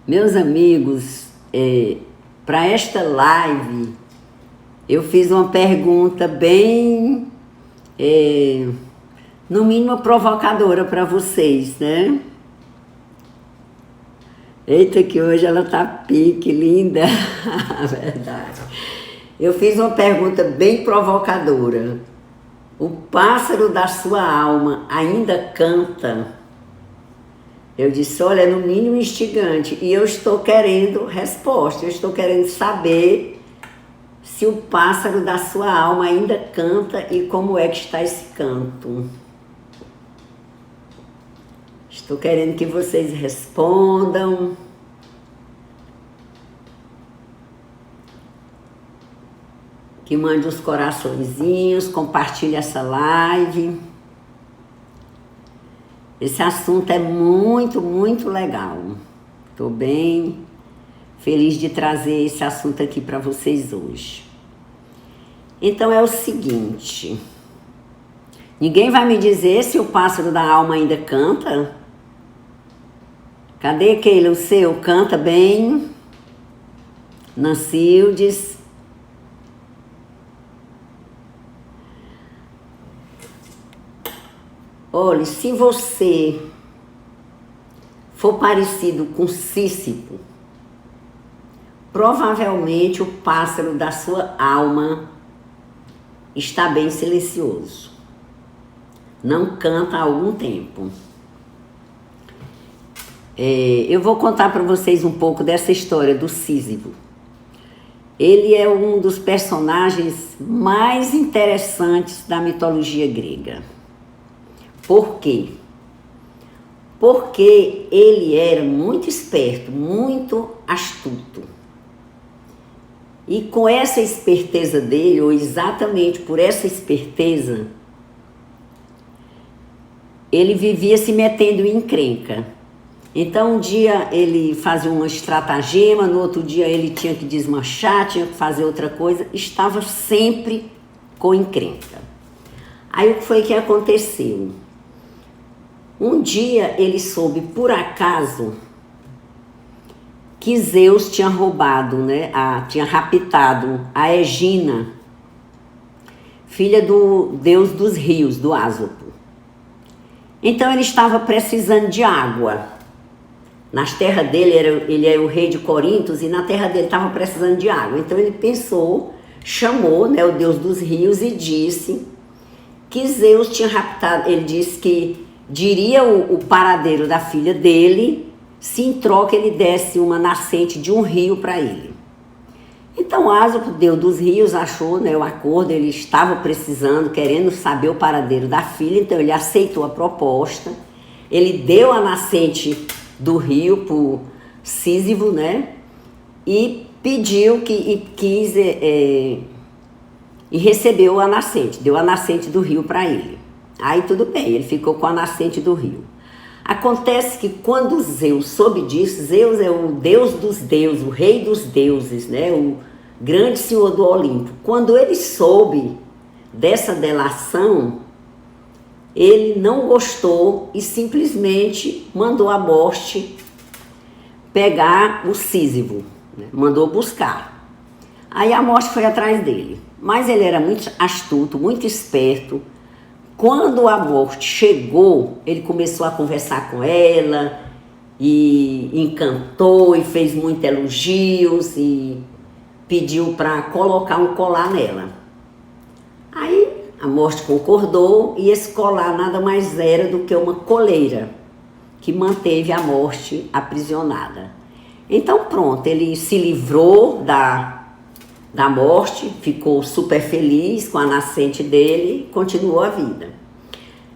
Meus amigos, para esta live, eu fiz uma pergunta bem, no mínimo, provocadora para vocês, né? Eita, que hoje ela tá pique, linda, verdade. Eu fiz uma pergunta bem provocadora. O pássaro da sua alma ainda canta? Eu disse, olha, é no mínimo instigante. E eu estou querendo resposta, eu estou querendo saber se o pássaro da sua alma ainda canta e como é que está esse canto. Estou querendo que vocês respondam. Que mande os coraçõezinhos, compartilhe essa live. Esse assunto é muito, muito legal. Estou bem feliz de trazer esse assunto aqui para vocês hoje. Então é o seguinte, ninguém vai me dizer se o pássaro da alma ainda canta? Cadê Keila? O seu canta bem? Nancildes? Olha, se você for parecido com Sísifo, provavelmente o pássaro da sua alma está bem silencioso. Não canta há algum tempo. Eu vou contar para vocês um pouco dessa história do Sísifo. Ele é um dos personagens mais interessantes da mitologia grega. Por quê? Porque ele era muito esperto, muito astuto. E com essa esperteza dele, ou exatamente por essa esperteza, ele vivia se metendo em encrenca. Então um dia ele fazia uma estratagema, no outro dia ele tinha que desmanchar, tinha que fazer outra coisa, estava sempre com encrenca. Aí o que foi que aconteceu? Um dia ele soube, por acaso, que Zeus tinha roubado, tinha raptado a Egina, filha do deus dos rios, do Ásopo. Então ele estava precisando de água. Nas terras dele, ele era o rei de Corintos, e na terra dele estava precisando de água. Então ele pensou, chamou o deus dos rios e disse que Zeus tinha raptado, ele disse que diria o paradeiro da filha dele, se em troca ele desse uma nascente de um rio para ele. Então Ásopo, deus dos rios, achou o acordo, ele estava precisando, querendo saber o paradeiro da filha, então ele aceitou a proposta, ele deu a nascente do rio para o Sísifo, e pediu e recebeu a nascente, deu a nascente do rio para ele. Aí tudo bem, ele ficou com a nascente do rio. Acontece que quando Zeus soube disso, Zeus é o deus dos deuses, o rei dos deuses, o grande senhor do Olimpo. Quando ele soube dessa delação, ele não gostou e simplesmente mandou a morte pegar o Sísifo, mandou buscar. Aí a morte foi atrás dele, mas ele era muito astuto, muito esperto. Quando a morte chegou, ele começou a conversar com ela e encantou e fez muitos elogios e pediu para colocar um colar nela. Aí a morte concordou e esse colar nada mais era do que uma coleira que manteve a morte aprisionada. Então pronto, ele se livrou da morte, ficou super feliz com a nascente dele, continuou a vida.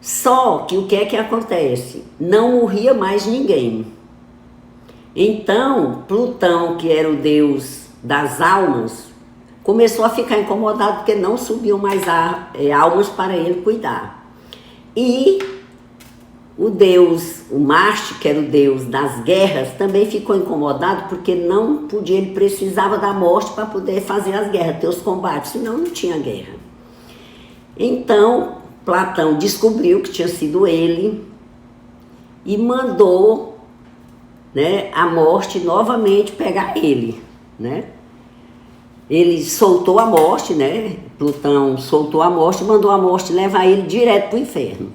Só que o que é que acontece? Não morria mais ninguém. Então, Plutão, que era o deus das almas, começou a ficar incomodado porque não subiam mais almas para ele cuidar. E o deus, o Marte, que era o deus das guerras, também ficou incomodado porque não podia, ele precisava da morte para poder fazer as guerras, ter os combates, senão não tinha guerra. Então, Platão descobriu que tinha sido ele e mandou né, a morte novamente pegar ele, né? Ele soltou a morte, né? Plutão soltou a morte, mandou a morte levar ele direto para o inferno.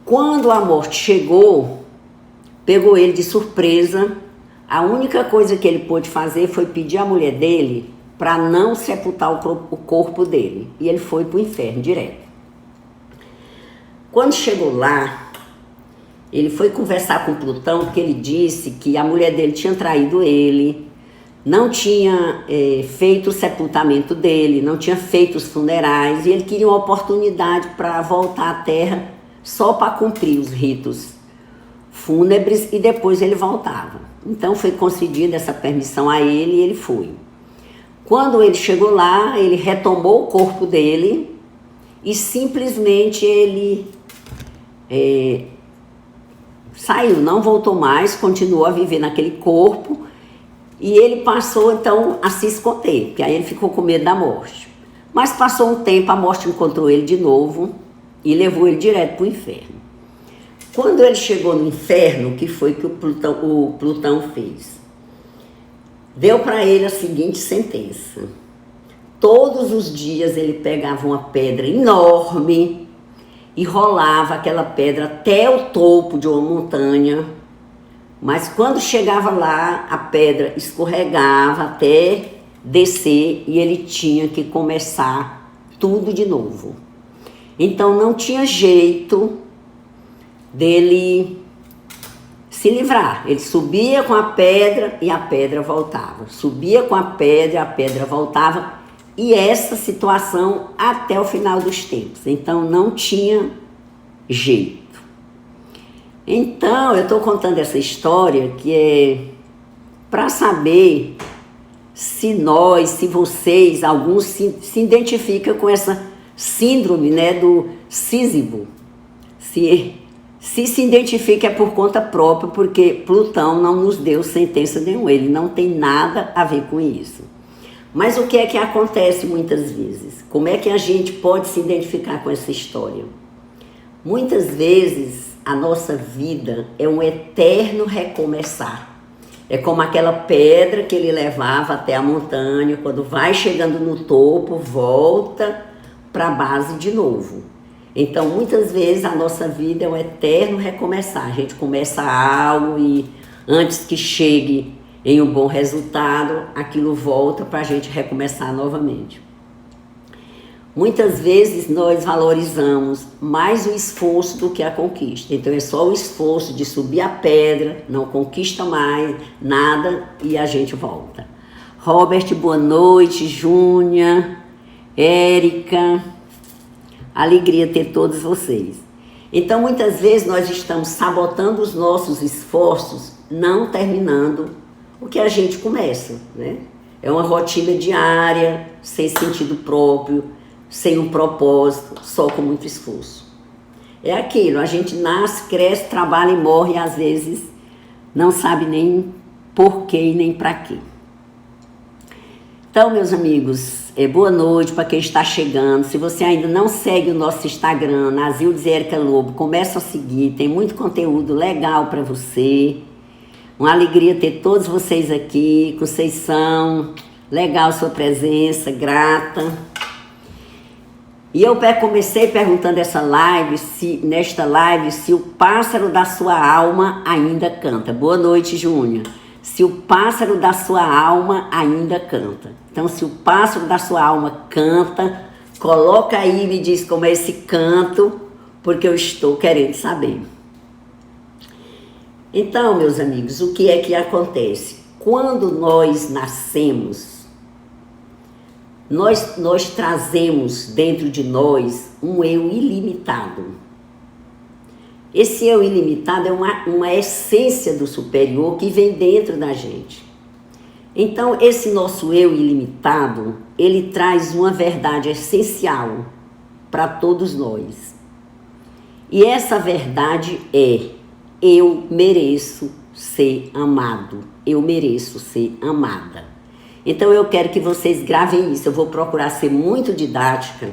Quando a morte chegou, pegou ele de surpresa. A única coisa que ele pôde fazer foi pedir à mulher dele para não sepultar o corpo dele. E ele foi para o inferno direto. Quando chegou lá, ele foi conversar com Plutão, porque ele disse que a mulher dele tinha traído ele, não tinha feito o sepultamento dele, não tinha feito os funerais, e ele queria uma oportunidade para voltar à Terra só para cumprir os ritos fúnebres e depois ele voltava. Então foi concedida essa permissão a ele e ele foi. Quando ele chegou lá, ele retomou o corpo dele e simplesmente ele saiu, não voltou mais, continuou a viver naquele corpo. E ele passou, então, a se esconder, porque aí ele ficou com medo da morte. Mas passou um tempo, a morte encontrou ele de novo e levou ele direto para o inferno. Quando ele chegou no inferno, o que foi que o Plutão fez? Deu para ele a seguinte sentença. Todos os dias ele pegava uma pedra enorme e rolava aquela pedra até o topo de uma montanha. Mas quando chegava lá, a pedra escorregava até descer e ele tinha que começar tudo de novo. Então não tinha jeito dele se livrar. Ele subia com a pedra e a pedra voltava. Subia com a pedra voltava. E essa situação até o final dos tempos. Então não tinha jeito. Então, eu estou contando essa história que é para saber se nós, se vocês, alguns se identificam com essa síndrome, né, do Sísifo. Se identifica é por conta própria, porque Plutão não nos deu sentença nenhuma, ele não tem nada a ver com isso. Mas o que é que acontece muitas vezes? Como é que a gente pode se identificar com essa história? Muitas vezes a nossa vida é um eterno recomeçar. É como aquela pedra que ele levava até a montanha, quando vai chegando no topo, volta para a base de novo. Então, muitas vezes a nossa vida é um eterno recomeçar. A gente começa algo e antes que chegue em um bom resultado, aquilo volta para a gente recomeçar novamente. Muitas vezes nós valorizamos mais o esforço do que a conquista. Então é só o esforço de subir a pedra, não conquista mais nada e a gente volta. Robert, boa noite. Júnia, Érica, alegria ter todos vocês. Então muitas vezes nós estamos sabotando os nossos esforços, não terminando o que a gente começa, né? É uma rotina diária, sem sentido próprio, sem um propósito, só com muito esforço. É aquilo, a gente nasce, cresce, trabalha e morre e às vezes não sabe nem por quê e nem para quê. Então, meus amigos, boa noite para quem está chegando. Se você ainda não segue o nosso Instagram, Nazildes Érica Lobo, começa a seguir, tem muito conteúdo legal para você. Uma alegria ter todos vocês aqui, Conceição, legal sua presença, grata. E eu comecei perguntando nesta live se o pássaro da sua alma ainda canta. Boa noite, Júnior. Se o pássaro da sua alma ainda canta. Então, se o pássaro da sua alma canta, coloca aí e me diz como é esse canto, porque eu estou querendo saber. Então, meus amigos, o que é que acontece? Quando nós nascemos, nós trazemos dentro de nós um eu ilimitado. Esse eu ilimitado é uma essência do superior que vem dentro da gente. Então, esse nosso eu ilimitado, ele traz uma verdade essencial para todos nós. E essa verdade é: eu mereço ser amado, eu mereço ser amada. Então eu quero que vocês gravem isso, eu vou procurar ser muito didática.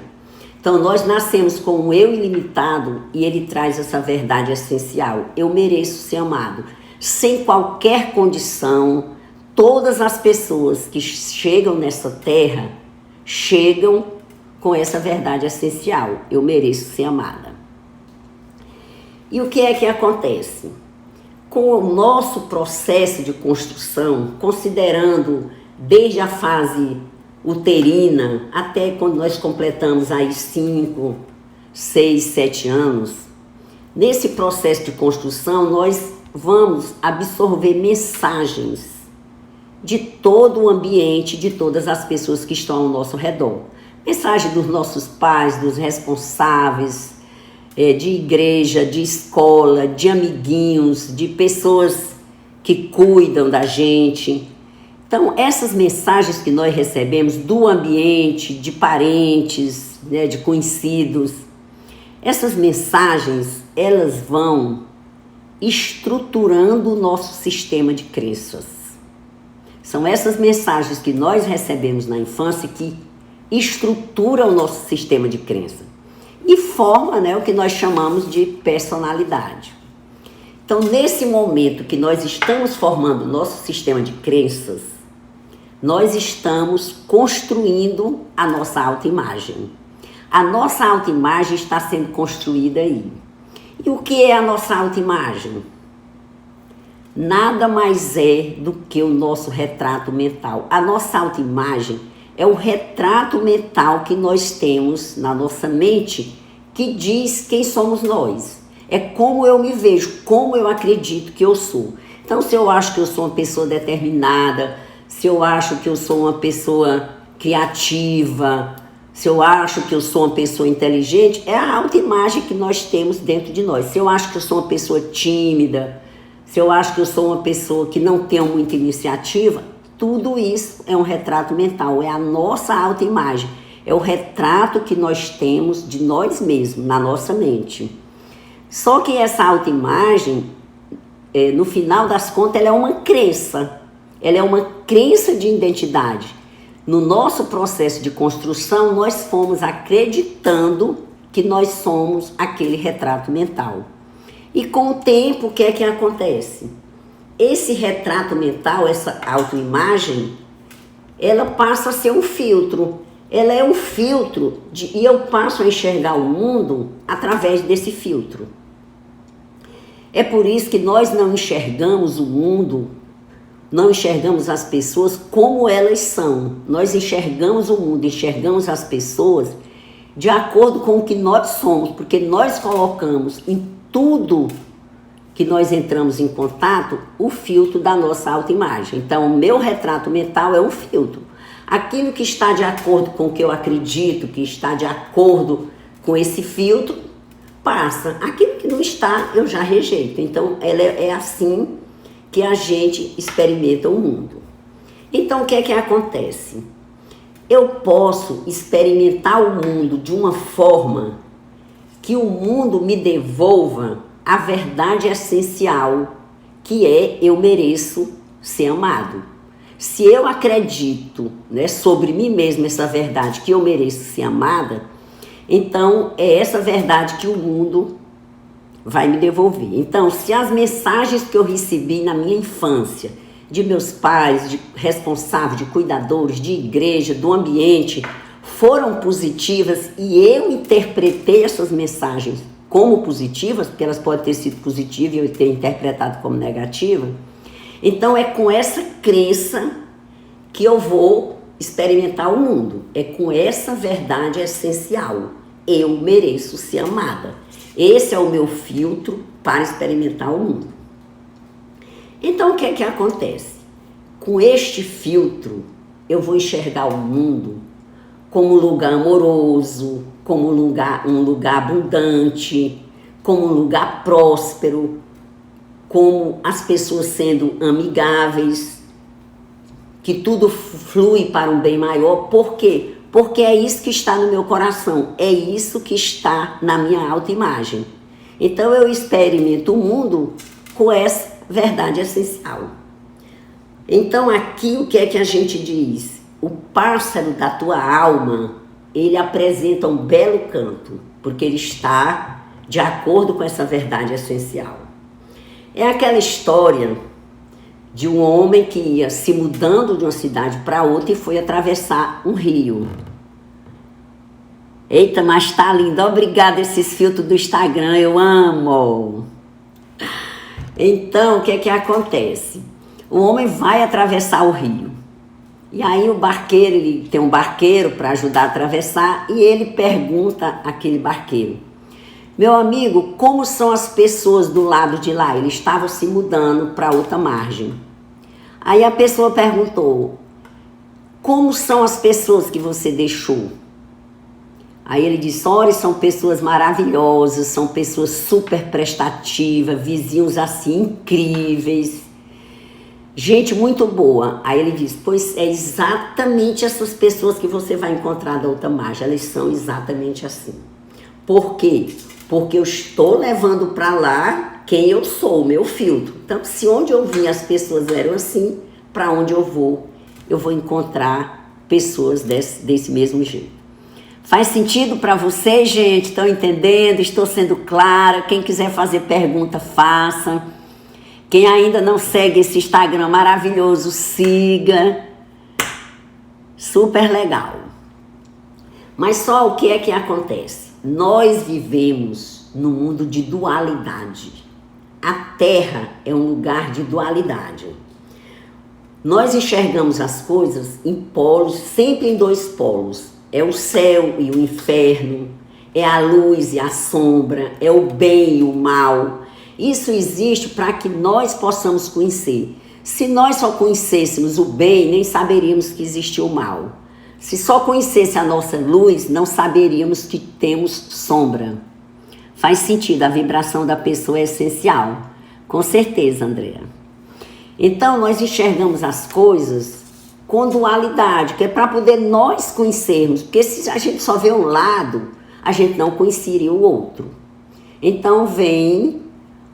Então nós nascemos com um eu ilimitado e ele traz essa verdade essencial: eu mereço ser amado. sem qualquer condição. Todas as pessoas que chegam nessa terra, chegam com essa verdade essencial: eu mereço ser amada. E o que é que acontece? Com o nosso processo de construção, considerando desde a fase uterina até quando nós completamos aí 5, 6, 7 anos, nesse processo de construção nós vamos absorver mensagens de todo o ambiente, de todas as pessoas que estão ao nosso redor. Mensagem dos nossos pais, dos responsáveis, de igreja, de escola, de amiguinhos, de pessoas que cuidam da gente. Então, essas mensagens que nós recebemos do ambiente, de parentes, né, de conhecidos, essas mensagens, elas vão estruturando o nosso sistema de crenças. São essas mensagens que nós recebemos na infância que estruturam o nosso sistema de crença e forma, né, o que nós chamamos de personalidade. Então, nesse momento que nós estamos formando o nosso sistema de crenças, nós estamos construindo a nossa autoimagem. A nossa autoimagem está sendo construída aí. E o que é a nossa autoimagem? Nada mais é do que o nosso retrato mental. A nossa autoimagem é o retrato mental que nós temos na nossa mente, que diz quem somos nós. É como eu me vejo, como eu acredito que eu sou. Então, se eu acho que eu sou uma pessoa determinada, se eu acho que eu sou uma pessoa criativa, se eu acho que eu sou uma pessoa inteligente, é a autoimagem que nós temos dentro de nós. Se eu acho que eu sou uma pessoa tímida, se eu acho que eu sou uma pessoa que não tem muita iniciativa, tudo isso é um retrato mental, é a nossa autoimagem, é o retrato que nós temos de nós mesmos, na nossa mente. Só que essa autoimagem, no final das contas, ela é uma crença, ela é uma crença de identidade. No nosso processo de construção, nós fomos acreditando que nós somos aquele retrato mental. E com o tempo, o que é que acontece? Esse retrato mental, essa autoimagem, ela passa a ser um filtro. Ela é um filtro e eu passo a enxergar o mundo através desse filtro. É por isso que nós não enxergamos o mundo, não enxergamos as pessoas como elas são. Nós enxergamos o mundo, enxergamos as pessoas de acordo com o que nós somos, porque nós colocamos em tudo que nós entramos em contato o filtro da nossa autoimagem. Então, o meu retrato mental é um filtro. Aquilo que está de acordo com o que eu acredito, que está de acordo com esse filtro, passa. Aquilo que não está, eu já rejeito. Então, é assim que a gente experimenta o mundo. Então, o que é que acontece? Eu posso experimentar o mundo de uma forma que o mundo me devolva a verdade essencial, que é: eu mereço ser amado. Se eu acredito, né, sobre mim mesmo essa verdade, que eu mereço ser amada, então é essa verdade que o mundo vai me devolver. Então, se as mensagens que eu recebi na minha infância, de meus pais, de responsáveis, de cuidadores, de igreja, do ambiente, foram positivas e eu interpretei essas mensagens como positivas, porque elas podem ter sido positivas e eu ter interpretado como negativa, então é com essa crença que eu vou experimentar o mundo. É com essa verdade essencial: eu mereço ser amada. Esse é o meu filtro para experimentar o mundo. Então, o que é que acontece? Com este filtro, eu vou enxergar o mundo como um lugar amoroso, como um lugar abundante, como um lugar próspero, como as pessoas sendo amigáveis, que tudo flui para um bem maior. Por quê? Porque é isso que está no meu coração, é isso que está na minha autoimagem. Então eu experimento o mundo com essa verdade essencial. Então aqui o que é que a gente diz? O pássaro da tua alma, ele apresenta um belo canto, porque ele está de acordo com essa verdade essencial. É aquela história de um homem que ia se mudando de uma cidade para outra e foi atravessar um rio. Eita, mas tá lindo. Obrigada esses filtros do Instagram, eu amo. Então, o que é que acontece? O homem vai atravessar o rio. E aí o barqueiro, ele tem um barqueiro para ajudar a atravessar e ele pergunta àquele barqueiro: meu amigo, como são as pessoas do lado de lá? Ele estava se mudando para outra margem. Aí a pessoa perguntou: como são as pessoas que você deixou? Aí ele disse: olha, são pessoas maravilhosas, são pessoas super prestativas, vizinhos assim incríveis, gente muito boa. Aí ele disse: pois é exatamente essas pessoas que você vai encontrar da outra margem, elas são exatamente assim. Por quê? Porque eu estou levando para lá quem eu sou, o meu filtro. Então, se onde eu vim as pessoas eram assim, para onde eu vou encontrar pessoas desse mesmo jeito. Faz sentido para vocês, gente? Estão entendendo? Estou sendo clara? Quem quiser fazer pergunta, faça. Quem ainda não segue esse Instagram maravilhoso, siga. Super legal. Mas só o que é que acontece? Nós vivemos num mundo de dualidade. A Terra é um lugar de dualidade. Nós enxergamos as coisas em polos, sempre em dois polos. É o céu e o inferno, é a luz e a sombra, é o bem e o mal. Isso existe para que nós possamos conhecer. Se nós só conhecêssemos o bem, nem saberíamos que existia o mal. Se só conhecesse a nossa luz, não saberíamos que temos sombra. Faz sentido, a vibração da pessoa é essencial. Com certeza, Andréa. Então, nós enxergamos as coisas com dualidade, que é para poder nós conhecermos, porque se a gente só vê um lado, a gente não conheceria o outro. Então vem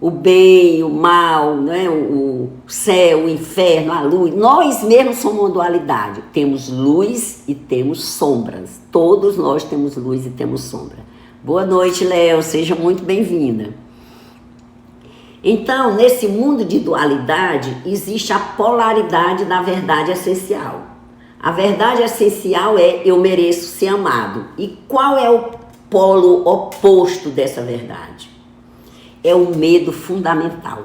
o bem, o mal, né? O céu, o inferno, a luz. Nós mesmos somos uma dualidade, temos luz e temos sombras. Todos nós temos luz e temos sombra. Boa noite, Léo, seja muito bem-vinda. Então, nesse mundo de dualidade, existe a polaridade da verdade essencial. A verdade essencial é: eu mereço ser amado. E qual é o polo oposto dessa verdade? É o medo fundamental,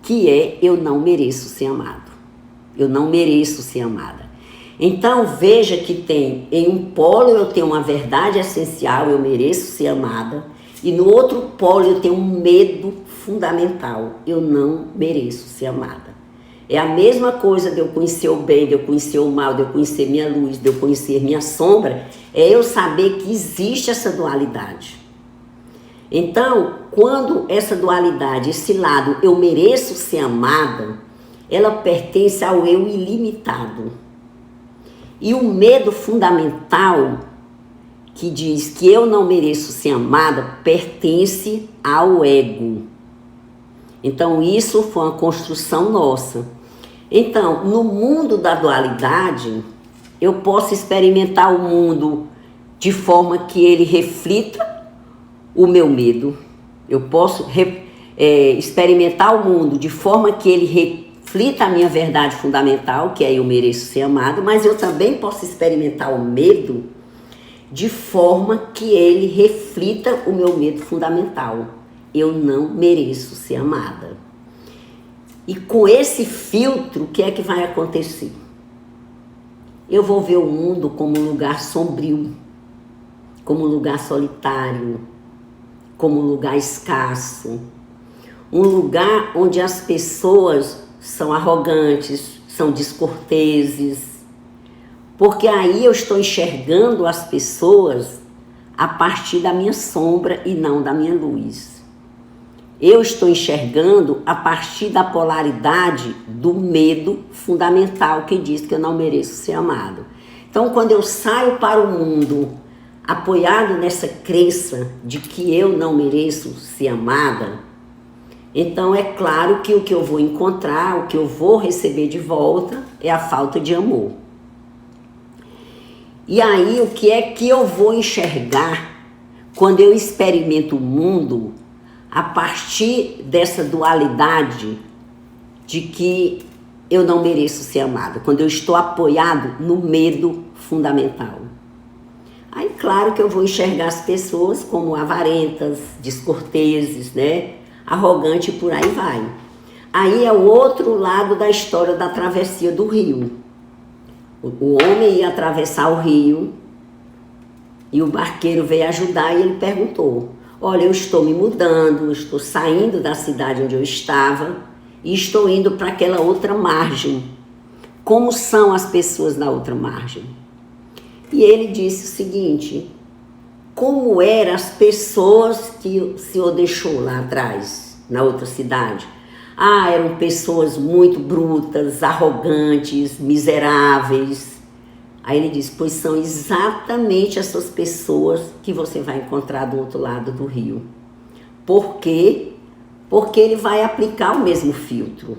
que é: eu não mereço ser amado. Eu não mereço ser amada. Então, veja que tem, em um polo eu tenho uma verdade essencial, eu mereço ser amada. E no outro polo eu tenho um medo fundamental, eu não mereço ser amada. É a mesma coisa de eu conhecer o bem, de eu conhecer o mal, de eu conhecer minha luz, de eu conhecer minha sombra, é eu saber que existe essa dualidade. Então, quando essa dualidade, esse lado, eu mereço ser amada, ela pertence ao eu ilimitado. E o medo fundamental, que diz que eu não mereço ser amada, pertence ao ego. Então isso foi uma construção nossa. Então, no mundo da dualidade, eu posso experimentar o mundo de forma que ele reflita o meu medo. Eu posso experimentar o mundo de forma que ele reflita a minha verdade fundamental, que é eu mereço ser amado, mas eu também posso experimentar o medo de forma que ele reflita o meu medo fundamental. Eu não mereço ser amada. E com esse filtro, o que é que vai acontecer? Eu vou ver o mundo como um lugar sombrio, como um lugar solitário, como um lugar escasso, um lugar onde as pessoas são arrogantes, são descorteses, porque aí eu estou enxergando as pessoas a partir da minha sombra e não da minha luz. Eu estou enxergando a partir da polaridade do medo fundamental que diz que eu não mereço ser amado. Então, quando eu saio para o mundo apoiado nessa crença de que eu não mereço ser amada, então é claro que o que eu vou encontrar, o que eu vou receber de volta é a falta de amor. E aí, o que é que eu vou enxergar quando eu experimento o mundo a partir dessa dualidade de que eu não mereço ser amado, quando eu estou apoiado no medo fundamental. Aí, claro que eu vou enxergar as pessoas como avarentas, descorteses, né? Arrogante e por aí vai. Aí é o outro lado da história da travessia do rio. O homem ia atravessar o rio e o barqueiro veio ajudar e ele perguntou: olha, eu estou me mudando, estou saindo da cidade onde eu estava e estou indo para aquela outra margem. Como são as pessoas na outra margem? E ele disse o seguinte: como eram as pessoas que o senhor deixou lá atrás, na outra cidade? Ah, eram pessoas muito brutas, arrogantes, miseráveis. Aí ele disse: pois são exatamente essas pessoas que você vai encontrar do outro lado do rio. Por quê? Porque ele vai aplicar o mesmo filtro.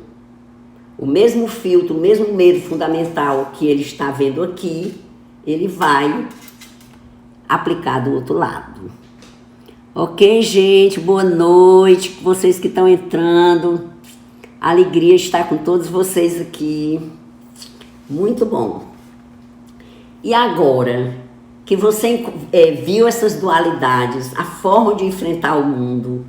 O mesmo filtro, o mesmo medo fundamental que ele está vendo aqui, ele vai aplicar do outro lado. Ok, gente? Boa noite. Vocês que estão entrando. Alegria estar com todos vocês aqui. Muito bom. E agora que você viu essas dualidades, a forma de enfrentar o mundo,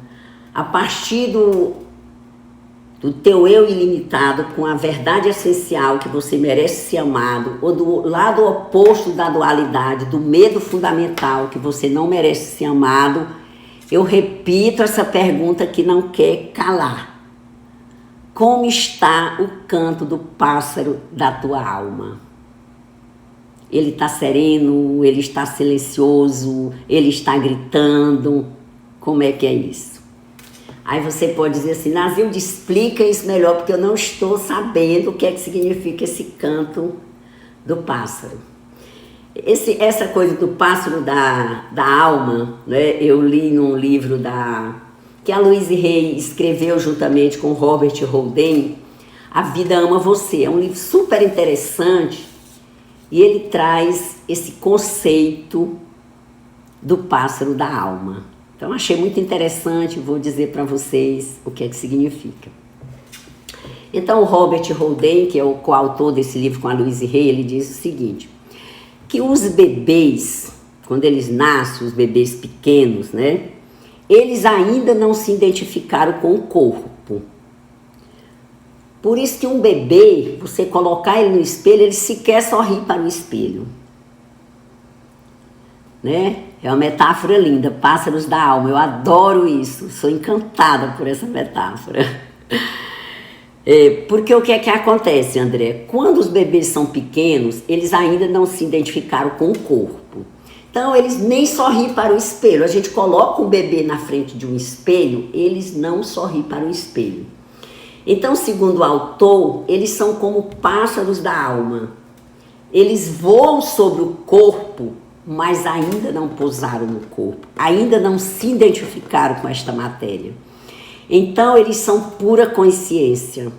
a partir do teu eu ilimitado, com a verdade essencial que você merece ser amado, ou do lado oposto da dualidade, do medo fundamental que você não merece ser amado, eu repito essa pergunta que não quer calar. Como está o canto do pássaro da tua alma? Ele está sereno, ele está silencioso, ele está gritando? Como é que é isso? Aí você pode dizer assim: Nasilde, explica isso melhor, porque eu não estou sabendo o que é que significa esse canto do pássaro. Essa coisa do pássaro da alma, né? Eu li num livro que a Louise Hay escreveu juntamente com Robert Haldane, A Vida Ama Você. É um livro super interessante e ele traz esse conceito do pássaro da alma. Então achei muito interessante, vou dizer para vocês o que é que significa. Então o Robert Haldane, que é o coautor desse livro com a Louise Hay, ele diz o seguinte, que os bebês, quando eles nascem, os bebês pequenos, né? Eles ainda não se identificaram com o corpo. Por isso que um bebê, você colocar ele no espelho, ele sequer sorri para o espelho. Né? É uma metáfora linda, pássaros da alma. Eu adoro isso, sou encantada por essa metáfora. Porque o que é que acontece, André? Quando os bebês são pequenos, eles ainda não se identificaram com o corpo. Então, eles nem sorriem para o espelho. A gente coloca um bebê na frente de um espelho, eles não sorriem para o espelho. Então, segundo o autor, eles são como pássaros da alma. Eles voam sobre o corpo, mas ainda não pousaram no corpo. Ainda não se identificaram com esta matéria. Então, eles são pura consciência.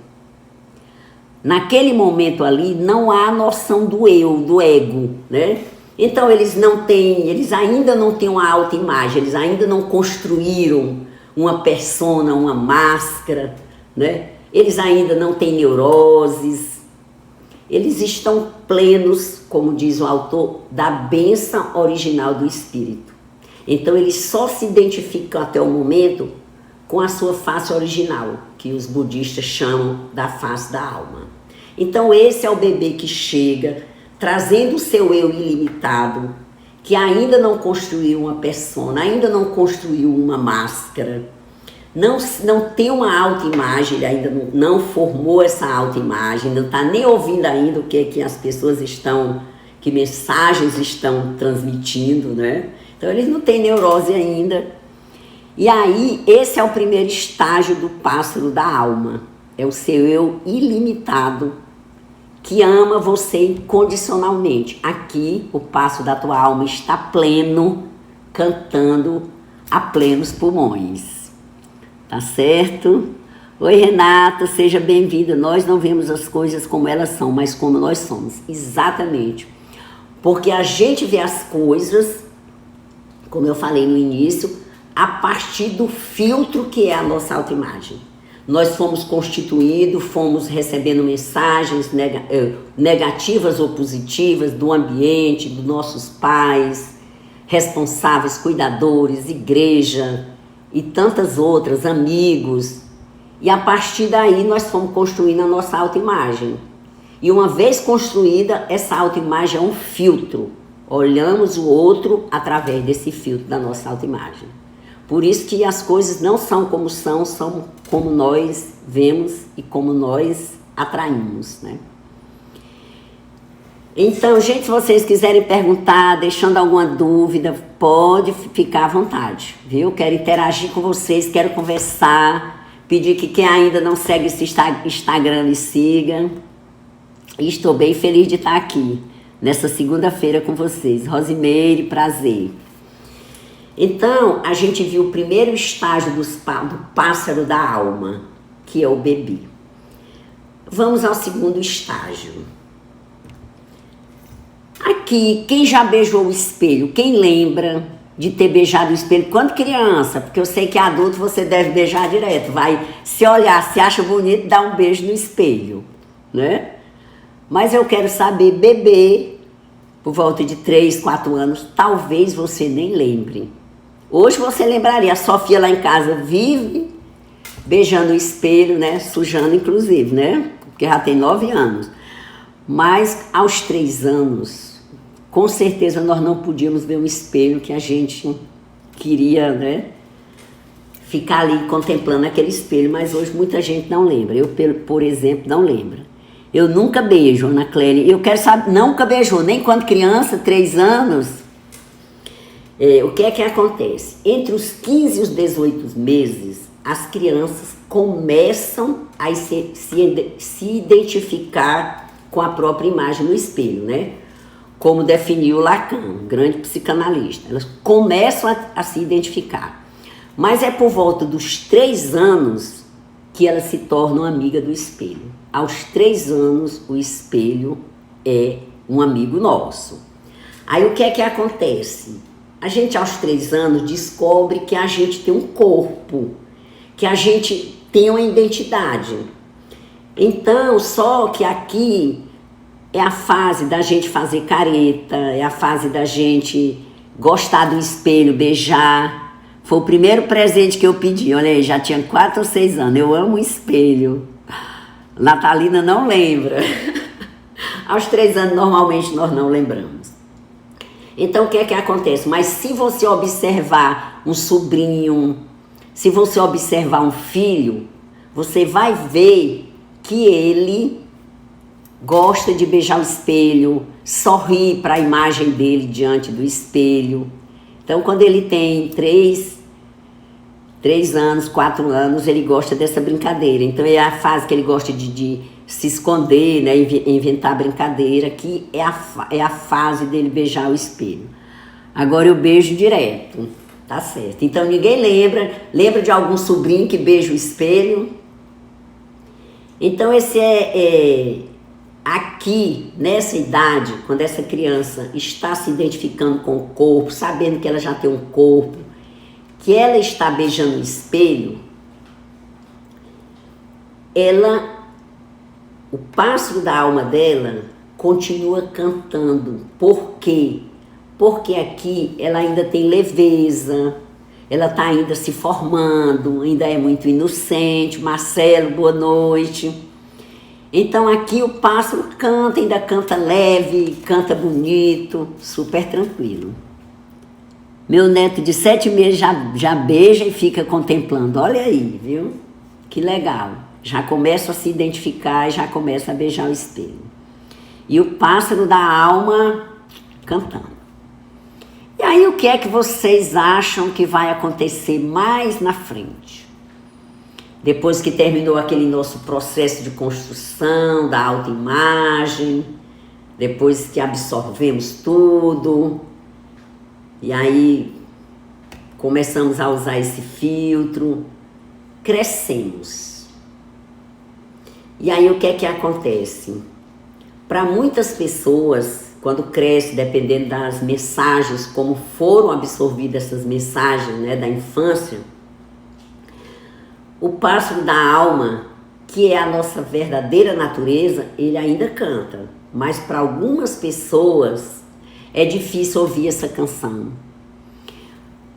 Naquele momento ali, não há noção do eu, do ego, né? Então eles ainda não têm uma autoimagem, eles ainda não construíram uma persona, uma máscara, né? Eles ainda não têm neuroses, eles estão plenos, como diz o autor, da bênção original do espírito. Então eles só se identificam até o momento com a sua face original, que os budistas chamam da face da alma. Então esse é o bebê que chega trazendo o seu eu ilimitado, que ainda não construiu uma persona, ainda não construiu uma máscara, não tem uma autoimagem, ele ainda não formou essa autoimagem, não está nem ouvindo ainda o que é que as pessoas que mensagens estão transmitindo, né? Então eles não têm neurose ainda. E aí, esse é o primeiro estágio do pássaro da alma, é o seu eu ilimitado, que ama você incondicionalmente. Aqui, o pássaro da tua alma está pleno, cantando a plenos pulmões. Tá certo? Oi, Renata, seja bem-vinda. Nós não vemos as coisas como elas são, mas como nós somos. Exatamente. Porque a gente vê as coisas, como eu falei no início, a partir do filtro que é a nossa autoimagem. Nós fomos constituídos, fomos recebendo mensagens negativas ou positivas do ambiente, dos nossos pais, responsáveis, cuidadores, igreja e tantas outras, amigos. E a partir daí nós fomos construindo a nossa autoimagem. E uma vez construída, essa autoimagem é um filtro. Olhamos o outro através desse filtro da nossa autoimagem. Por isso que as coisas não são como são como nós vemos e como nós atraímos, né? Então, gente, se vocês quiserem perguntar, deixando alguma dúvida, pode ficar à vontade, viu? Quero interagir com vocês, quero conversar, pedir que quem ainda não segue esse Instagram me siga. E estou bem feliz de estar aqui, nessa segunda-feira com vocês. Rosimeire, prazer. Então, a gente viu o primeiro estágio do pássaro da alma, que é o bebê. Vamos ao segundo estágio. Aqui, quem já beijou o espelho? Quem lembra de ter beijado o espelho quando criança? Porque eu sei que adulto você deve beijar direto. Vai se olhar, se acha bonito, dá um beijo no espelho, né? Mas eu quero saber, bebê, por volta de 3, 4 anos, talvez você nem lembre. Hoje você lembraria, a Sofia lá em casa vive beijando o espelho, né? Sujando inclusive, né? Porque já tem 9 anos. Mas aos 3 anos, com certeza nós não podíamos ver um espelho que a gente queria, né? Ficar ali contemplando aquele espelho, mas hoje muita gente não lembra. Eu, por exemplo, não lembro. Eu nunca beijo, Ana Clélia. Eu quero saber, nunca beijou, nem quando criança, 3 anos. O que é que acontece? Entre os 15 e os 18 meses, as crianças começam a se identificar com a própria imagem no espelho, né? Como definiu Lacan, grande psicanalista. Elas começam a se identificar. Mas é por volta dos 3 anos que elas se tornam amiga do espelho. Aos 3 anos, o espelho é um amigo nosso. Aí o que é que acontece? A gente aos 3 anos descobre que a gente tem um corpo, que a gente tem uma identidade. Então, só que aqui é a fase da gente fazer careta, é a fase da gente gostar do espelho, beijar. Foi o primeiro presente que eu pedi, olha aí, já tinha 4 ou 6 anos, eu amo o espelho. Natalina não lembra. Aos 3 anos, normalmente, nós não lembramos. Então, o que é que acontece? Mas se você observar um sobrinho, se você observar um filho, você vai ver que ele gosta de beijar o espelho, sorri para a imagem dele diante do espelho. Então, quando ele tem 3 anos, 4 anos, ele gosta dessa brincadeira. Então, é a fase que ele gosta de se esconder, né, inventar brincadeira, que é a fase dele beijar o espelho. Agora eu beijo direto, tá certo. Então, ninguém lembra de algum sobrinho que beija o espelho? Então, esse aqui, nessa idade, quando essa criança está se identificando com o corpo, sabendo que ela já tem um corpo, que ela está beijando o espelho, o pássaro da alma dela continua cantando. Por quê? Porque aqui ela ainda tem leveza, ela está ainda se formando, ainda é muito inocente. Marcelo, boa noite. Então aqui o pássaro canta, ainda canta leve, canta bonito, super tranquilo. Meu neto de 7 meses já beija e fica contemplando. Olha aí, viu? Que legal. Já começa a se identificar e já começa a beijar o espelho. E o pássaro da alma cantando. E aí o que é que vocês acham que vai acontecer mais na frente? Depois que terminou aquele nosso processo de construção da autoimagem, depois que absorvemos tudo, e aí começamos a usar esse filtro, crescemos. E aí o que é que acontece? Para muitas pessoas, quando cresce, dependendo das mensagens, como foram absorvidas essas mensagens, né, da infância, o pássaro da alma, que é a nossa verdadeira natureza, ele ainda canta. Mas para algumas pessoas é difícil ouvir essa canção.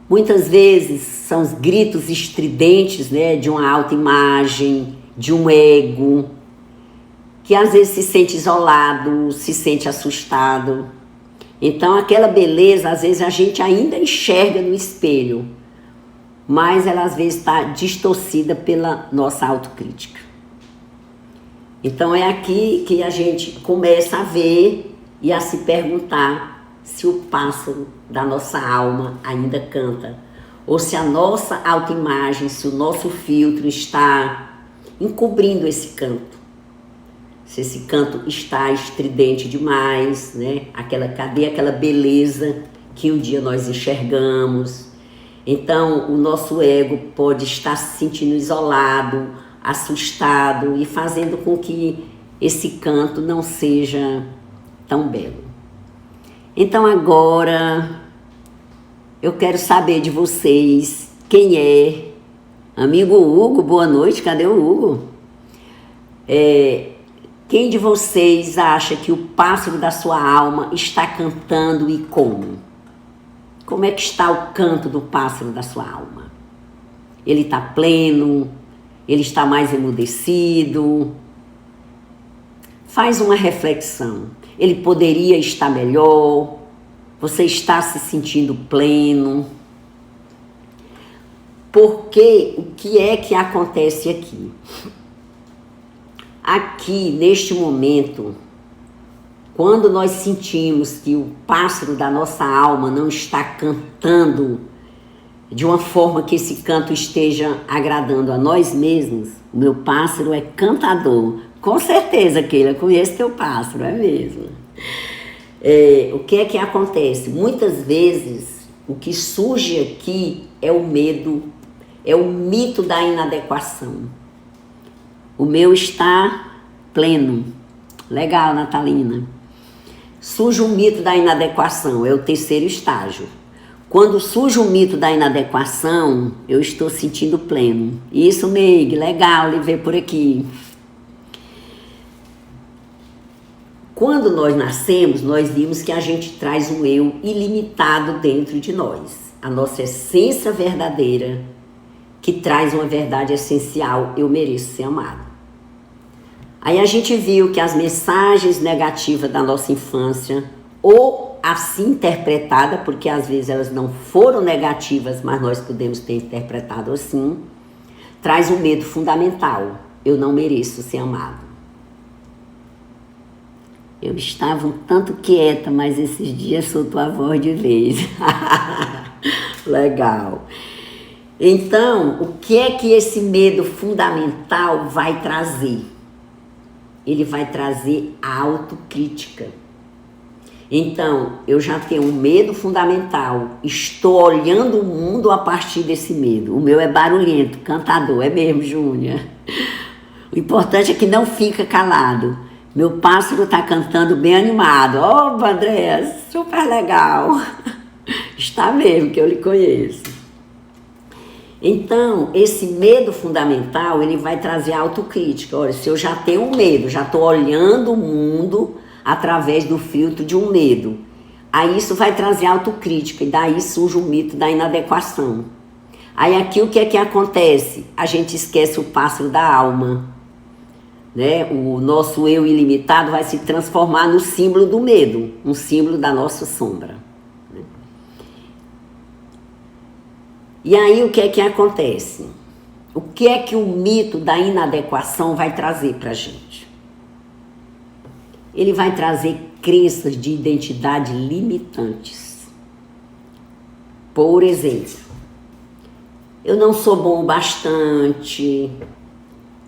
Muitas vezes são os gritos estridentes, né, de uma autoimagem, de um ego, que às vezes se sente isolado, se sente assustado. Então aquela beleza, às vezes a gente ainda enxerga no espelho, mas ela às vezes está distorcida pela nossa autocrítica. Então é aqui que a gente começa a ver e a se perguntar se o pássaro da nossa alma ainda canta, ou se a nossa autoimagem, se o nosso filtro está encobrindo esse canto. Se esse canto está estridente demais, né? Cadê aquela beleza que um dia nós enxergamos? Então o nosso ego pode estar se sentindo isolado, assustado e fazendo com que esse canto não seja tão belo. Então agora eu quero saber de vocês quem é. Amigo Hugo, boa noite, cadê o Hugo? Quem de vocês acha que o pássaro da sua alma está cantando e como? Como é que está o canto do pássaro da sua alma? Ele está pleno? Ele está mais emudecido? Faz uma reflexão. Ele poderia estar melhor? Você está se sentindo pleno? Porque o que é que acontece aqui? Aqui, neste momento, quando nós sentimos que o pássaro da nossa alma não está cantando de uma forma que esse canto esteja agradando a nós mesmos, o meu pássaro é cantador. Com certeza, Keila, conheço teu pássaro, é mesmo. O que é que acontece? Muitas vezes, o que surge aqui é o medo, é o mito da inadequação. O meu está pleno. Legal, Natalina. Surge o mito da inadequação, é o terceiro estágio. Quando surge o mito da inadequação, eu estou sentindo pleno. Isso, Meig, legal lhe ver por aqui. Quando nós nascemos, nós vimos que a gente traz um eu ilimitado dentro de nós. A nossa essência verdadeira, que traz uma verdade essencial, eu mereço ser amado. Aí a gente viu que as mensagens negativas da nossa infância, ou assim interpretada, porque às vezes elas não foram negativas, mas nós podemos ter interpretado assim, traz um medo fundamental. Eu não mereço ser amado. Eu estava um tanto quieta, mas esses dias soltou a voz de vez. Legal. Então, o que é que esse medo fundamental vai trazer? Ele vai trazer a autocrítica. Então, eu já tenho um medo fundamental, estou olhando o mundo a partir desse medo. O meu é barulhento, cantador, é mesmo, Júnior? O importante é que não fica calado. Meu pássaro está cantando bem animado. Opa, Andréa, super legal. Está mesmo, que eu lhe conheço. Então, esse medo fundamental, ele vai trazer autocrítica. Olha, se eu já tenho um medo, já estou olhando o mundo através do filtro de um medo, aí isso vai trazer autocrítica, e daí surge o mito da inadequação. Aí aqui o que é que acontece? A gente esquece o pássaro da alma, né? O nosso eu ilimitado vai se transformar no símbolo do medo, um símbolo da nossa sombra. E aí o que é que acontece? O que é que o mito da inadequação vai trazer para a gente? Ele vai trazer crenças de identidade limitantes. Por exemplo, eu não sou bom o bastante,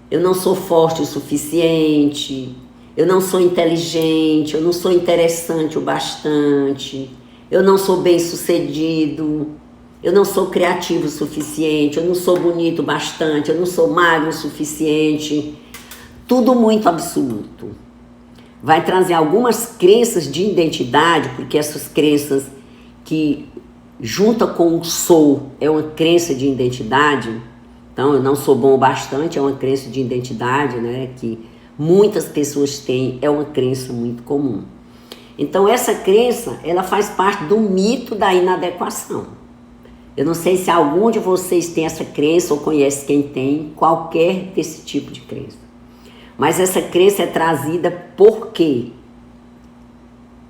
eu não sou forte o suficiente, eu não sou inteligente, eu não sou interessante o bastante, eu não sou bem-sucedido, eu não sou criativo o suficiente, eu não sou bonito o bastante, eu não sou magro o suficiente. Tudo muito absoluto. vai trazer algumas crenças de identidade, porque essas crenças que junta com o sou é uma crença de identidade. Então, eu não sou bom o bastante, é uma crença de identidade, né? Que muitas pessoas têm, é uma crença muito comum. Então, essa crença, ela faz parte do mito da inadequação. Eu não sei se algum de vocês tem essa crença ou conhece quem tem qualquer desse tipo de crença. Mas essa crença é trazida por quê?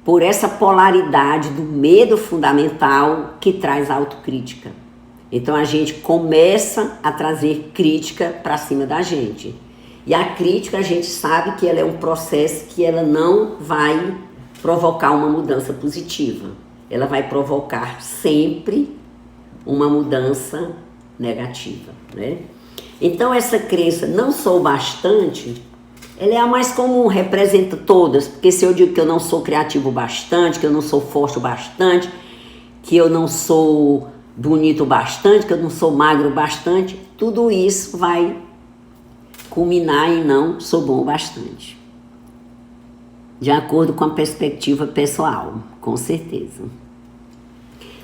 Por essa polaridade do medo fundamental que traz a autocrítica. Então a gente começa a trazer crítica para cima da gente. E a crítica a gente sabe que ela é um processo que ela não vai provocar uma mudança positiva. Ela vai provocar sempre uma mudança negativa, né? Então essa crença, não sou bastante, ela é a mais comum, representa todas. Porque se eu digo que eu não sou criativo bastante, que eu não sou forte o bastante, que eu não sou bonito bastante, que eu não sou magro bastante, tudo isso vai culminar em não sou bom o bastante. De acordo com a perspectiva pessoal, com certeza.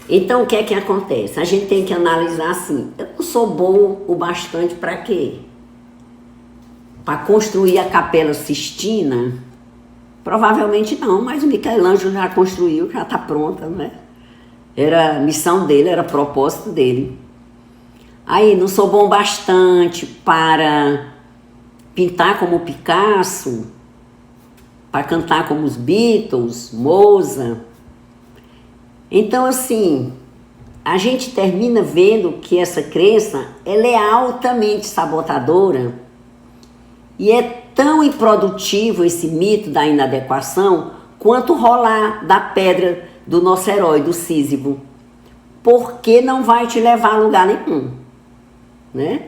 Então o que é que acontece? A gente tem que analisar assim, eu não sou bom o bastante para quê? Para construir a Capela Sistina? Provavelmente não, mas o Michelangelo já construiu, já está pronta, não é? Era a missão dele, era propósito dele. Aí, não sou bom bastante para pintar como Picasso, para cantar como os Beatles, Mozart. Então, assim, a gente termina vendo que essa crença, ela é altamente sabotadora e é tão improdutivo esse mito da inadequação quanto rolar da pedra do nosso herói, do Sísifo, porque não vai te levar a lugar nenhum, né?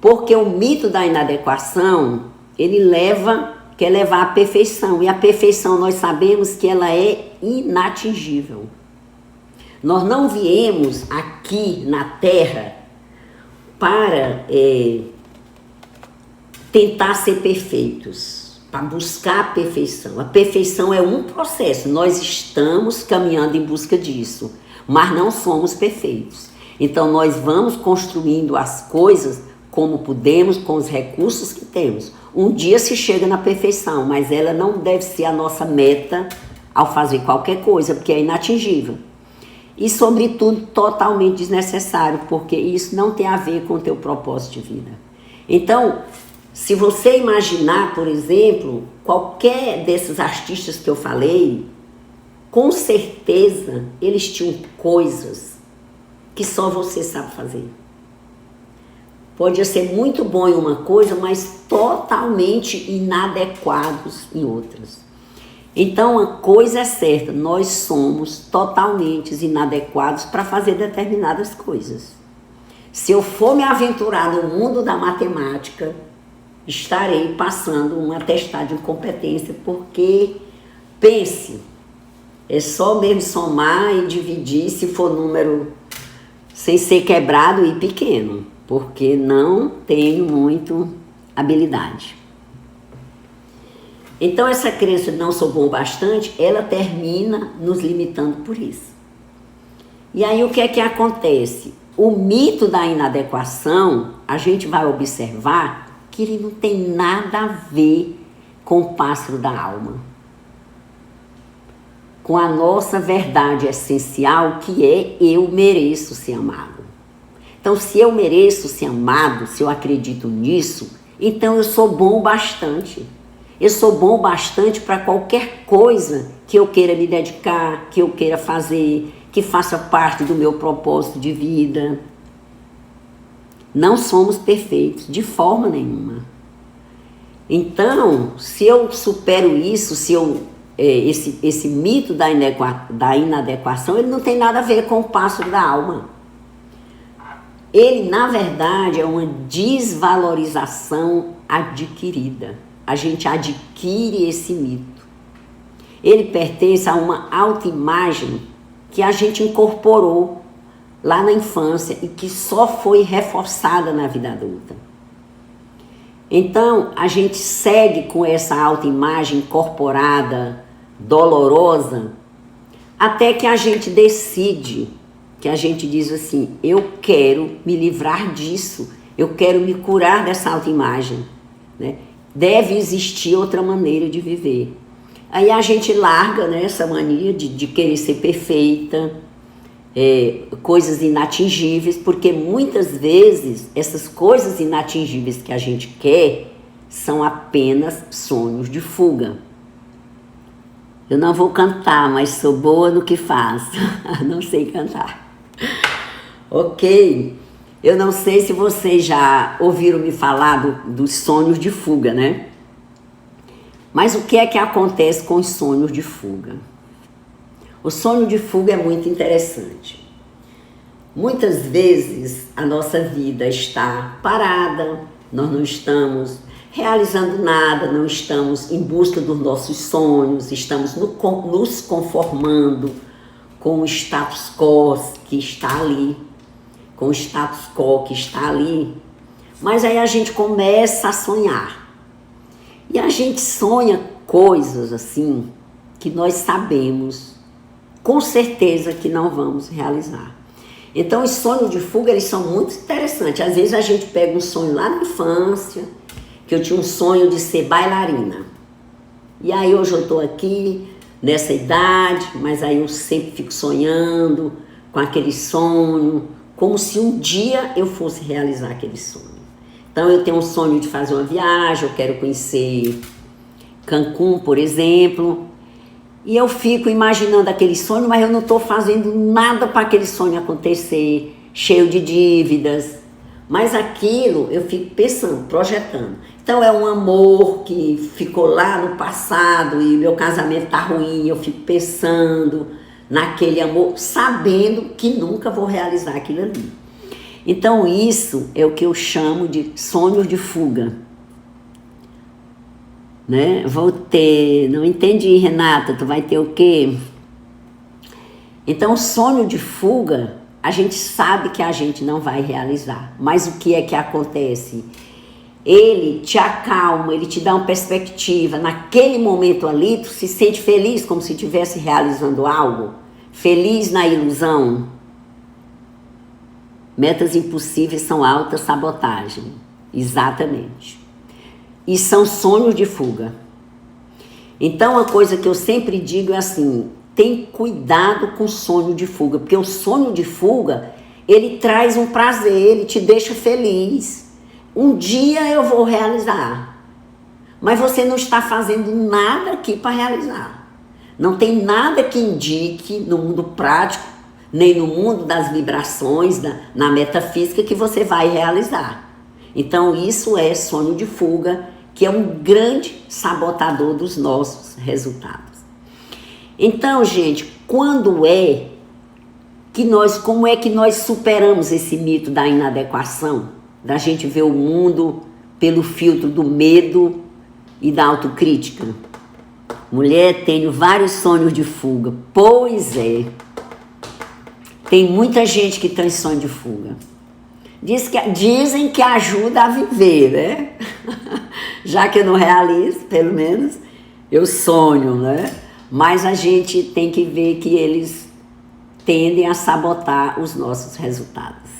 Porque o mito da inadequação, ele quer levar à perfeição, e a perfeição nós sabemos que ela é inatingível. Nós não viemos aqui na Terra para tentar ser perfeitos, para buscar a perfeição. A perfeição é um processo, nós estamos caminhando em busca disso, mas não somos perfeitos. Então nós vamos construindo as coisas como podemos, com os recursos que temos. Um dia se chega na perfeição, mas ela não deve ser a nossa meta ao fazer qualquer coisa, porque é inatingível. E, sobretudo, totalmente desnecessário, porque isso não tem a ver com o teu propósito de vida. Então, se você imaginar, por exemplo, qualquer desses artistas que eu falei, com certeza eles tinham coisas que só você sabe fazer. Pode ser muito bom em uma coisa, mas totalmente inadequados em outras. Então, uma coisa é certa, nós somos totalmente inadequados para fazer determinadas coisas. Se eu for me aventurar no mundo da matemática, estarei passando um atestado de incompetência, porque, pense, é só mesmo somar e dividir se for número sem ser quebrado e pequeno, porque não tenho muito habilidade. Então essa crença de não sou bom o bastante, ela termina nos limitando por isso. E aí o que é que acontece? O mito da inadequação, a gente vai observar que ele não tem nada a ver com o pássaro da alma, com a nossa verdade essencial, que é eu mereço ser amado. Então, se eu mereço ser amado, se eu acredito nisso, então eu sou bom o bastante. Eu sou bom o bastante para qualquer coisa que eu queira me dedicar, que eu queira fazer, que faça parte do meu propósito de vida. Não somos perfeitos, de forma nenhuma. Então, se eu supero isso, se eu esse mito da inadequação, ele não tem nada a ver com o pássaro da alma. Ele, na verdade, é uma desvalorização adquirida. A gente adquire esse mito. Ele pertence a uma autoimagem que a gente incorporou lá na infância e que só foi reforçada na vida adulta. Então, a gente segue com essa autoimagem incorporada, dolorosa, até que a gente decide, que a gente diz assim, eu quero me livrar disso, eu quero me curar dessa autoimagem, né? Deve existir outra maneira de viver. Aí a gente larga, né, essa mania de querer ser perfeita, coisas inatingíveis, porque muitas vezes essas coisas inatingíveis que a gente quer são apenas sonhos de fuga. Eu não vou cantar, mas sou boa no que faço. Não sei cantar. Ok? Eu não sei se vocês já ouviram me falar dos sonhos de fuga, né? Mas o que é que acontece com os sonhos de fuga? O sonho de fuga é muito interessante. Muitas vezes a nossa vida está parada, nós não estamos realizando nada, não estamos em busca dos nossos sonhos, estamos nos conformando com o status quo que está ali, mas aí a gente começa a sonhar. E a gente sonha coisas assim que nós sabemos com certeza que não vamos realizar. Então os sonhos de fuga, eles são muito interessantes. Às vezes a gente pega um sonho lá na infância, que eu tinha um sonho de ser bailarina. E aí hoje eu estou aqui nessa idade, mas aí eu sempre fico sonhando com aquele sonho, como se um dia eu fosse realizar aquele sonho. Então eu tenho um sonho de fazer uma viagem, eu quero conhecer Cancún, por exemplo, e eu fico imaginando aquele sonho, mas eu não estou fazendo nada para aquele sonho acontecer, cheio de dívidas, mas aquilo eu fico pensando, projetando. Então é um amor que ficou lá no passado e meu casamento está ruim, eu fico pensando naquele amor, sabendo que nunca vou realizar aquilo ali. Então isso é o que eu chamo de sonhos de fuga. Né? Vou ter, não entendi, Renata, tu vai ter o quê? Então o sonho de fuga, a gente sabe que a gente não vai realizar, mas o que é que acontece? Ele te acalma, ele te dá uma perspectiva, naquele momento ali tu se sente feliz, como se estivesse realizando algo, feliz na ilusão. Metas impossíveis são autossabotagem, exatamente. E são sonhos de fuga. Então, uma coisa que eu sempre digo é assim, tem cuidado com o sonho de fuga, porque o sonho de fuga, ele traz um prazer, ele te deixa feliz. Um dia eu vou realizar, mas você não está fazendo nada aqui para realizar. Não tem nada que indique no mundo prático, nem no mundo das vibrações, na metafísica, que você vai realizar. Então isso é sonho de fuga, que é um grande sabotador dos nossos resultados. Então, gente, como é que nós superamos esse mito da inadequação, da gente ver o mundo pelo filtro do medo e da autocrítica? Mulher, tenho vários sonhos de fuga. Pois é. Tem muita gente que tem sonho de fuga. Dizem que ajuda a viver, né? Já que eu não realizo, pelo menos, eu sonho, né? Mas a gente tem que ver que eles tendem a sabotar os nossos resultados.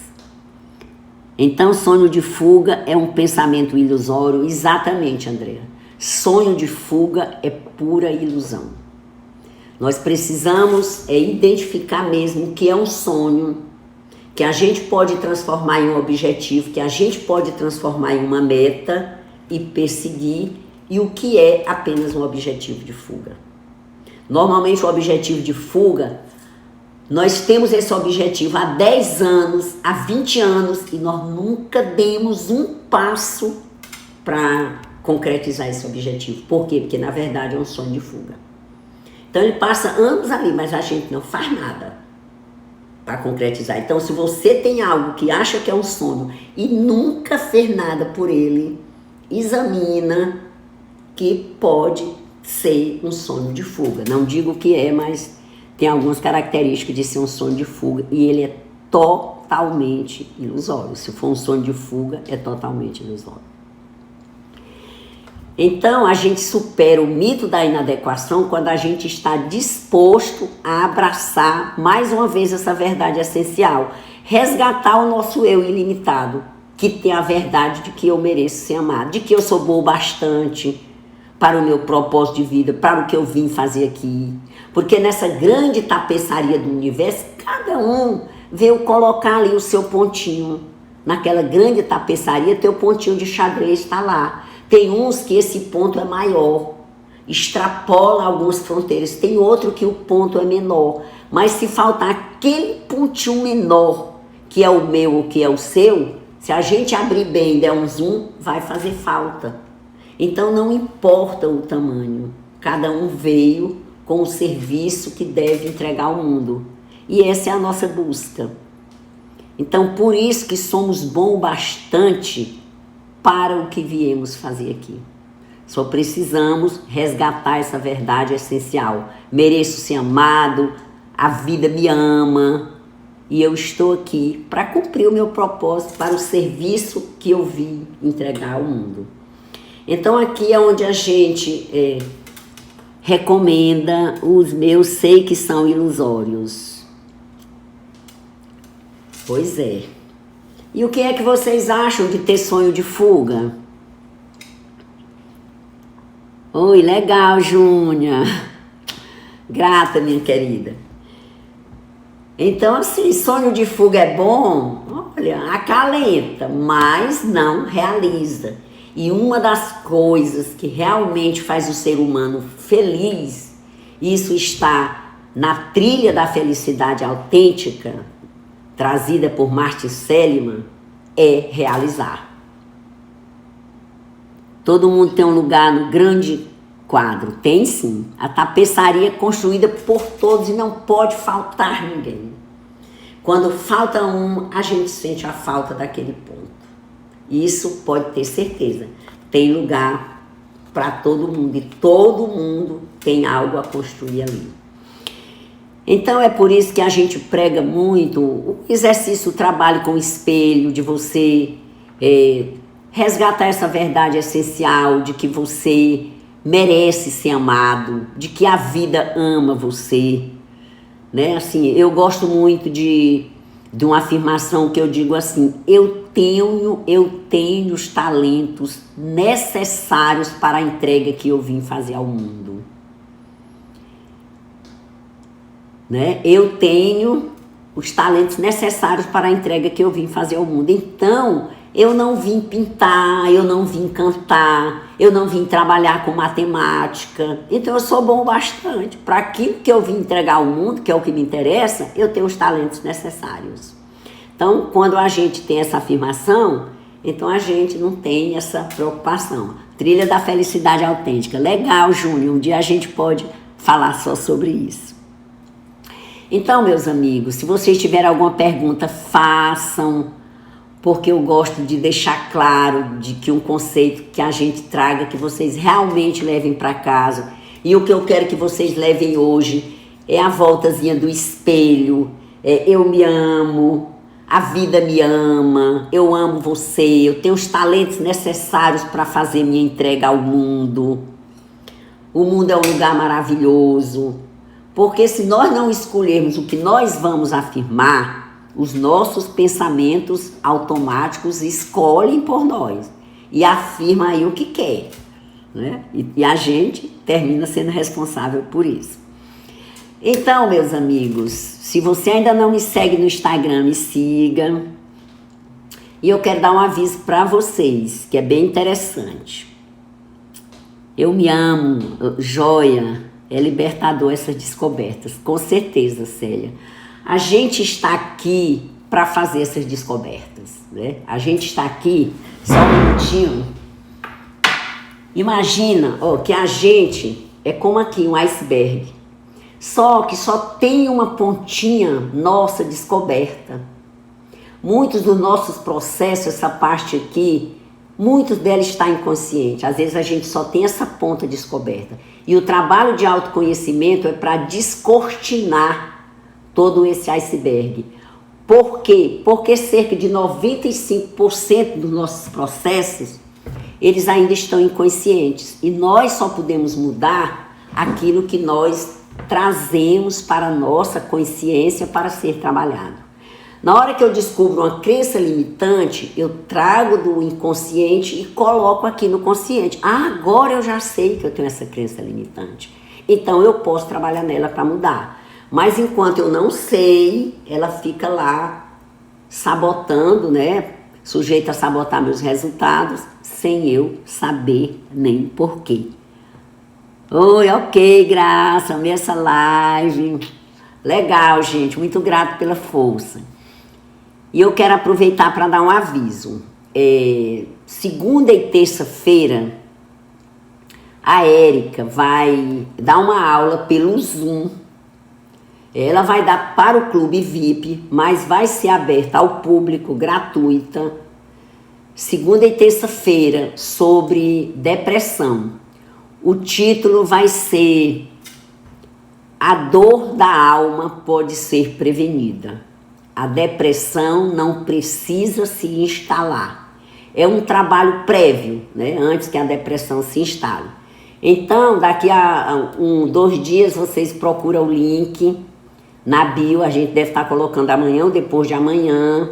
Então, sonho de fuga é um pensamento ilusório, exatamente, Andrea. Sonho de fuga é pura ilusão. Nós precisamos identificar mesmo o que é um sonho, que a gente pode transformar em um objetivo, que a gente pode transformar em uma meta e perseguir, e o que é apenas um objetivo de fuga. Normalmente o objetivo de fuga, nós temos esse objetivo há 10 anos, há 20 anos, e nós nunca demos um passo para concretizar esse objetivo. Por quê? Porque na verdade é um sonho de fuga. Então ele passa anos ali, mas a gente não faz nada para concretizar. Então se você tem algo que acha que é um sonho e nunca fez nada por ele, examina que pode ser um sonho de fuga. Não digo que é, mas tem algumas características de ser um sonho de fuga e ele é totalmente ilusório. Se for um sonho de fuga, é totalmente ilusório. Então, a gente supera o mito da inadequação quando a gente está disposto a abraçar, mais uma vez, essa verdade essencial. Resgatar o nosso eu ilimitado, que tem a verdade de que eu mereço ser amado, de que eu sou boa o bastante para o meu propósito de vida, para o que eu vim fazer aqui. Porque nessa grande tapeçaria do universo, cada um veio colocar ali o seu pontinho. Naquela grande tapeçaria, teu pontinho de xadrez está lá. Tem uns que esse ponto é maior, extrapola algumas fronteiras. Tem outro que o ponto é menor. Mas se faltar aquele pontinho menor, que é o meu ou que é o seu, se a gente abrir bem e der um zoom, vai fazer falta. Então não importa o tamanho. Cada um veio com o serviço que deve entregar ao mundo. E essa é a nossa busca. Então por isso que somos bom bastante para o que viemos fazer aqui. Só precisamos resgatar essa verdade essencial. Mereço ser amado, a vida me ama e eu estou aqui para cumprir o meu propósito, para o serviço que eu vim entregar ao mundo. Então aqui é onde a gente recomenda os meus sei que são ilusórios. Pois é. E o que é que vocês acham de ter sonho de fuga? Oi, legal, Júnia. Grata, minha querida. Então, assim, sonho de fuga é bom? Olha, acalenta, mas não realiza. E uma das coisas que realmente faz o ser humano feliz, isso está na trilha da felicidade autêntica, trazida por Martin Seligman, é realizar. Todo mundo tem um lugar no grande quadro. Tem sim. A tapeçaria é construída por todos e não pode faltar ninguém. Quando falta um, a gente sente a falta daquele ponto. Isso pode ter certeza. Tem lugar para todo mundo e todo mundo tem algo a construir ali. Então é por isso que a gente prega muito o exercício, o trabalho com o espelho, de você resgatar essa verdade essencial de que você merece ser amado, de que a vida ama você, né? Assim, eu gosto muito de uma afirmação que eu digo assim: eu tenho os talentos necessários para a entrega que eu vim fazer ao mundo. Né? Eu tenho os talentos necessários para a entrega que eu vim fazer ao mundo. Então, eu não vim pintar, eu não vim cantar, eu não vim trabalhar com matemática. Então, eu sou bom bastante. Para aquilo que eu vim entregar ao mundo, que é o que me interessa, eu tenho os talentos necessários. Então, quando a gente tem essa afirmação, então a gente não tem essa preocupação. Trilha da felicidade autêntica. Legal, Júnior. Um dia a gente pode falar só sobre isso. Então, meus amigos, se vocês tiverem alguma pergunta, façam, porque eu gosto de deixar claro de que um conceito que a gente traga, que vocês realmente levem para casa. E o que eu quero que vocês levem hoje é a voltazinha do espelho, eu me amo, a vida me ama, eu amo você, eu tenho os talentos necessários para fazer minha entrega ao mundo. O mundo é um lugar maravilhoso. Porque se nós não escolhermos o que nós vamos afirmar, os nossos pensamentos automáticos escolhem por nós e afirmam aí o que quer, né? E a gente termina sendo responsável por isso. Então, meus amigos, se você ainda não me segue no Instagram, me siga. E eu quero dar um aviso para vocês, que é bem interessante. Eu me amo, joia. É libertador essas descobertas, com certeza, Célia. A gente está aqui para fazer essas descobertas, né? A gente está aqui, só um minutinho. Imagina, que a gente é como aqui um iceberg, só que só tem uma pontinha nossa descoberta. Muitos dos nossos processos, essa parte aqui, muitos deles está inconsciente. Às vezes a gente só tem essa ponta descoberta. E o trabalho de autoconhecimento é para descortinar todo esse iceberg. Por quê? Porque cerca de 95% dos nossos processos, eles ainda estão inconscientes. E nós só podemos mudar aquilo que nós trazemos para a nossa consciência para ser trabalhado. Na hora que eu descubro uma crença limitante, eu trago do inconsciente e coloco aqui no consciente. Ah, agora eu já sei que eu tenho essa crença limitante. Então eu posso trabalhar nela para mudar. Mas enquanto eu não sei, ela fica lá sabotando, né? Sujeita a sabotar meus resultados, sem eu saber nem porquê. Oi, ok, Graça, amei essa live. Legal, gente, muito grato pela força. E eu quero aproveitar para dar um aviso. Segunda e terça-feira, a Érica vai dar uma aula pelo Zoom. Ela vai dar para o Clube VIP, mas vai ser aberta ao público, gratuita. Segunda e terça-feira, sobre depressão. O título vai ser A Dor da Alma Pode Ser Prevenida. A depressão não precisa se instalar. É um trabalho prévio, né? Antes que a depressão se instale. Então, daqui a 2 dias, vocês procuram o link na bio. A gente deve estar colocando amanhã ou depois de amanhã.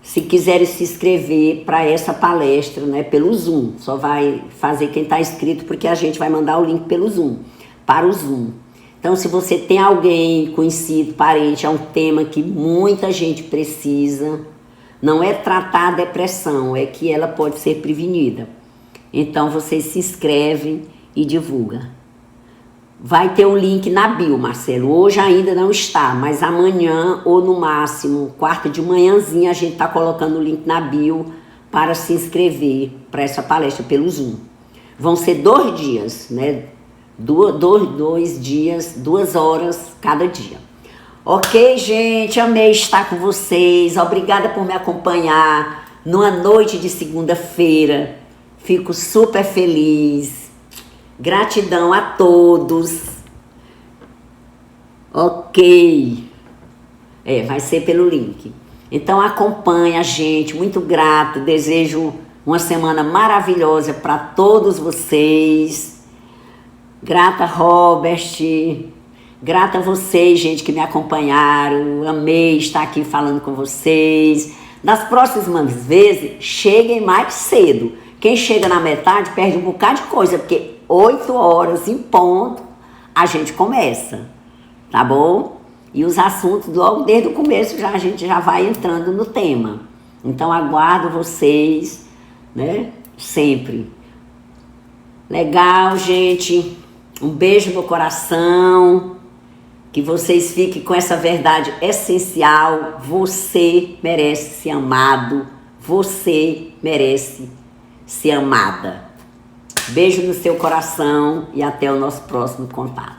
Se quiserem se inscrever para essa palestra, né? Pelo Zoom. Só vai fazer quem está inscrito, porque a gente vai mandar o link pelo Zoom, para o Zoom. Então, se você tem alguém conhecido, parente, é um tema que muita gente precisa. Não é tratar a depressão, é que ela pode ser prevenida. Então, vocês se inscrevem e divulgam. Vai ter um link na bio, Marcelo. Hoje ainda não está, mas amanhã ou no máximo, quarta de manhãzinha, a gente está colocando o link na bio para se inscrever para essa palestra pelo Zoom. Vão ser 2 dias, né? 2 dias, 2 horas cada dia. Ok, gente, amei estar com vocês. Obrigada por me acompanhar numa noite de segunda-feira. Fico super feliz. Gratidão a todos. Ok. Vai ser pelo link. Então acompanha a gente. Muito grato. Desejo uma semana maravilhosa para todos vocês. Grata, Robert. Grata a vocês, gente, que me acompanharam. Amei estar aqui falando com vocês. Das próximas vezes, cheguem mais cedo. Quem chega na metade perde um bocado de coisa, porque 8 horas em ponto a gente começa, tá bom? E os assuntos, logo desde o começo, a gente já vai entrando no tema. Então, aguardo vocês, né? Sempre. Legal, gente. Um beijo no coração, que vocês fiquem com essa verdade essencial. Você merece ser amado, você merece ser amada. Beijo no seu coração e até o nosso próximo contato.